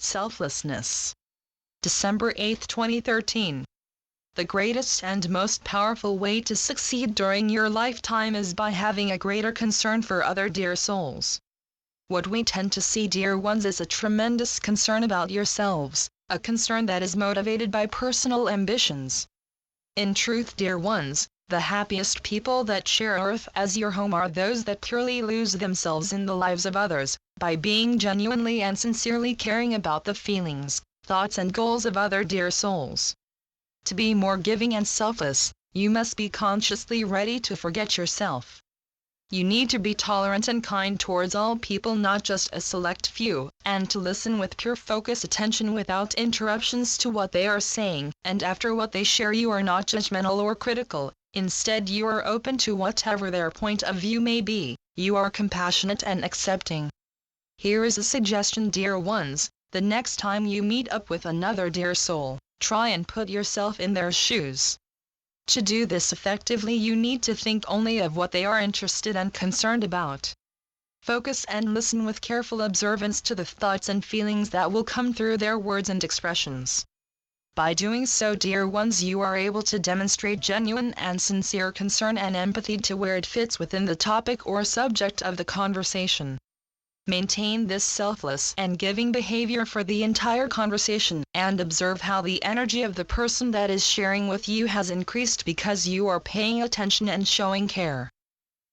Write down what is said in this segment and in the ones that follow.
Selflessness. December 8, 2013. The greatest and most powerful way to succeed during your lifetime is by having a greater concern for other dear souls. What we tend to see, dear ones, is a tremendous concern about yourselves, a concern that is motivated by personal ambitions. In truth, dear ones, the happiest people that share earth as your home are those that purely lose themselves in the lives of others, by being genuinely and sincerely caring about the feelings, thoughts and goals of other dear souls. To be more giving and selfless, you must be consciously ready to forget yourself. You need to be tolerant and kind towards all people, not just a select few, and to listen with pure focus attention without interruptions to what they are saying, and after what they share you are not judgmental or critical. Instead, you are open to whatever their point of view may be. You are compassionate and accepting. Here is a suggestion, dear ones. The next time you meet up with another dear soul, try and put yourself in their shoes. To do this effectively, you need to think only of what they are interested and concerned about. Focus and listen with careful observance to the thoughts and feelings that will come through their words and expressions. By doing so, dear ones, you are able to demonstrate genuine and sincere concern and empathy to where it fits within the topic or subject of the conversation. Maintain this selfless and giving behavior for the entire conversation, and observe how the energy of the person that is sharing with you has increased because you are paying attention and showing care.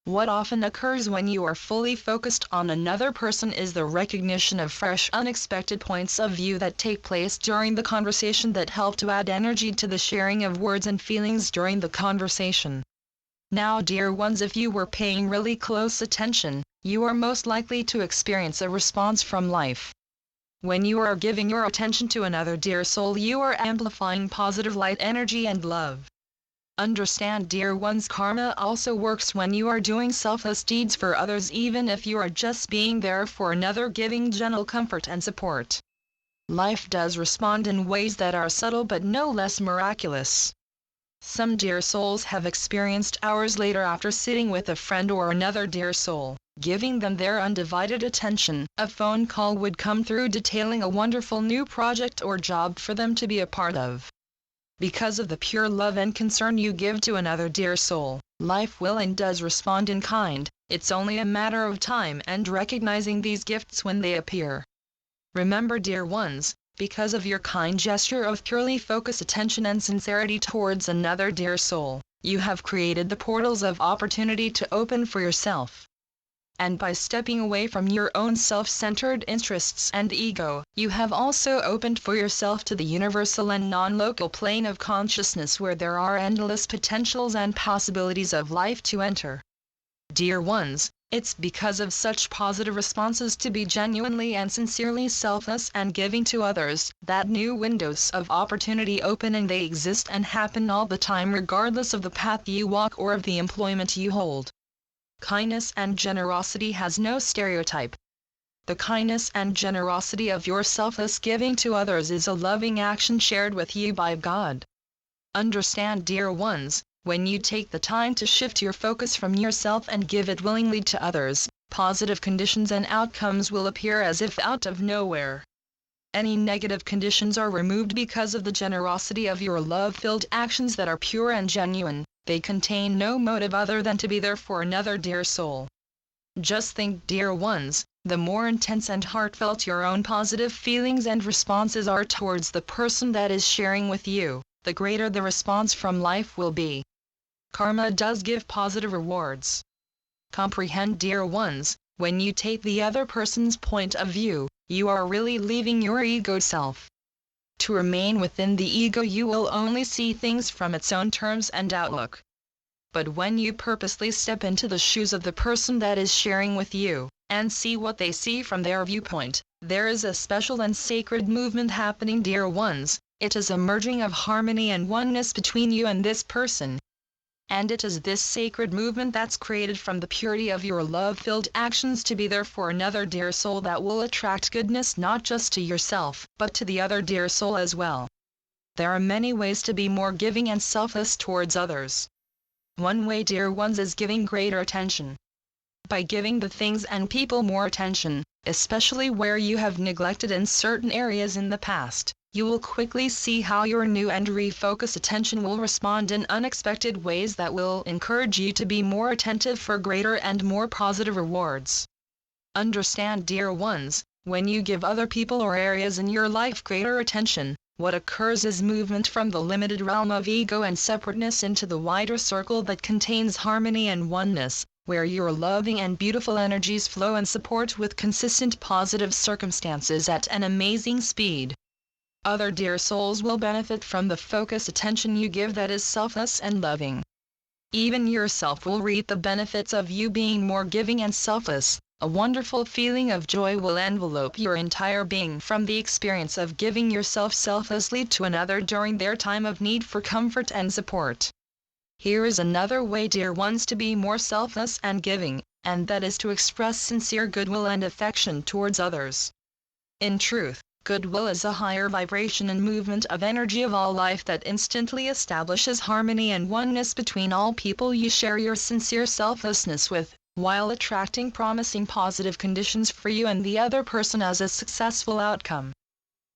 What often occurs when you are fully focused on another person is the recognition of fresh, unexpected points of view that take place during the conversation that help to add energy to the sharing of words and feelings during the conversation. Now, dear ones, if you were paying really close attention, you are most likely to experience a response from life. When you are giving your attention to another dear soul, you are amplifying positive light energy and love. Understand, dear ones, karma also works when you are doing selfless deeds for others, even if you are just being there for another, giving gentle comfort and support. Life does respond in ways that are subtle but no less miraculous. Some dear souls have experienced hours later, after sitting with a friend or another dear soul, giving them their undivided attention, a phone call would come through detailing a wonderful new project or job for them to be a part of. Because of the pure love and concern you give to another dear soul, life will and does respond in kind. It's only a matter of time and recognizing these gifts when they appear. Remember, dear ones, because of your kind gesture of purely focused attention and sincerity towards another dear soul, you have created the portals of opportunity to open for yourself. And by stepping away from your own self-centered interests and ego, you have also opened for yourself to the universal and non-local plane of consciousness, where there are endless potentials and possibilities of life to enter. Dear ones, it's because of such positive responses to be genuinely and sincerely selfless and giving to others that new windows of opportunity open, and they exist and happen all the time, regardless of the path you walk or of the employment you hold. Kindness and generosity has no stereotype. The kindness and generosity of your selfless giving to others is a loving action shared with you by God. Understand, dear ones, when you take the time to shift your focus from yourself and give it willingly to others, positive conditions and outcomes will appear as if out of nowhere. Any negative conditions are removed because of the generosity of your love-filled actions that are pure and genuine. They contain no motive other than to be there for another dear soul. Just think, dear ones, the more intense and heartfelt your own positive feelings and responses are towards the person that is sharing with you, the greater the response from life will be. Karma does give positive rewards. Comprehend, dear ones, when you take the other person's point of view, you are really leaving your ego self. To remain within the ego, you will only see things from its own terms and outlook. But when you purposely step into the shoes of the person that is sharing with you, and see what they see from their viewpoint, there is a special and sacred movement happening, dear ones. It is a merging of harmony and oneness between you and this person. And it is this sacred movement that's created from the purity of your love-filled actions to be there for another dear soul that will attract goodness not just to yourself, but to the other dear soul as well. There are many ways to be more giving and selfless towards others. One way, dear ones, is giving greater attention. By giving the things and people more attention, especially where you have neglected in certain areas in the past, you will quickly see how your new and refocused attention will respond in unexpected ways that will encourage you to be more attentive for greater and more positive rewards. Understand, dear ones, when you give other people or areas in your life greater attention, what occurs is movement from the limited realm of ego and separateness into the wider circle that contains harmony and oneness, where your loving and beautiful energies flow and support with consistent positive circumstances at an amazing speed. Other dear souls will benefit from the focused attention you give that is selfless and loving. Even yourself will reap the benefits of you being more giving and selfless. A wonderful feeling of joy will envelope your entire being from the experience of giving yourself selflessly to another during their time of need for comfort and support. Here is another way, dear ones, to be more selfless and giving, and that is to express sincere goodwill and affection towards others. In truth, goodwill is a higher vibration and movement of energy of all life that instantly establishes harmony and oneness between all people you share your sincere selflessness with, while attracting promising positive conditions for you and the other person as a successful outcome.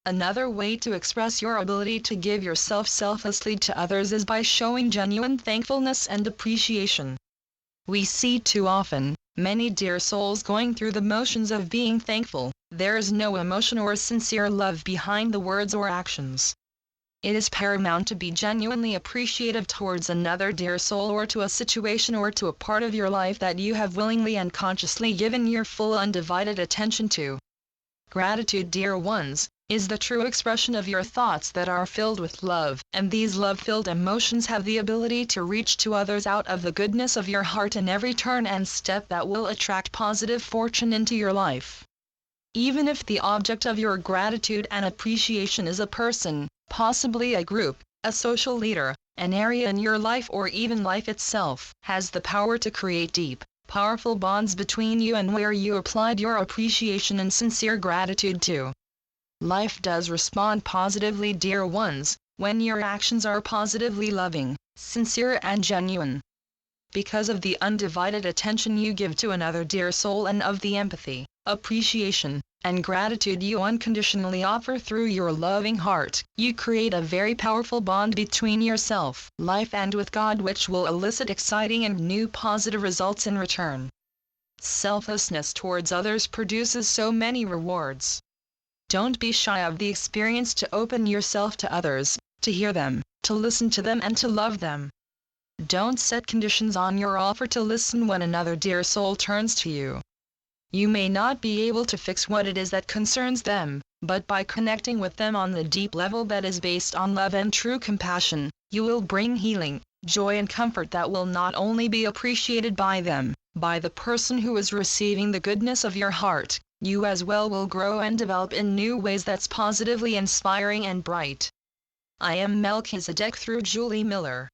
Another way to express your ability to give yourself selflessly to others is by showing genuine thankfulness and appreciation. We see too often many dear souls going through the motions of being thankful. There is no emotion or sincere love behind the words or actions. It is paramount to be genuinely appreciative towards another dear soul or to a situation or to a part of your life that you have willingly and consciously given your full undivided attention to. Gratitude, dear ones, is the true expression of your thoughts that are filled with love, and these love-filled emotions have the ability to reach to others out of the goodness of your heart in every turn and step that will attract positive fortune into your life. Even if the object of your gratitude and appreciation is a person, possibly a group, a social leader, an area in your life, or even life itself, has the power to create deep, powerful bonds between you and where you applied your appreciation and sincere gratitude to. Life does respond positively, dear ones, when your actions are positively loving, sincere and genuine. Because of the undivided attention you give to another dear soul and of the empathy, appreciation, and gratitude you unconditionally offer through your loving heart, you create a very powerful bond between yourself, life, and with God, which will elicit exciting and new positive results in return. Selflessness towards others produces so many rewards. Don't be shy of the experience to open yourself to others, to hear them, to listen to them, and to love them. Don't set conditions on your offer to listen when another dear soul turns to you. You may not be able to fix what it is that concerns them, but by connecting with them on the deep level that is based on love and true compassion, you will bring healing, joy, and comfort that will not only be appreciated by them, by the person who is receiving the goodness of your heart, you as well will grow and develop in new ways that's positively inspiring and bright. I am Melchizedek through Julie Miller.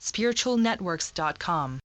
SpiritualNetworks.com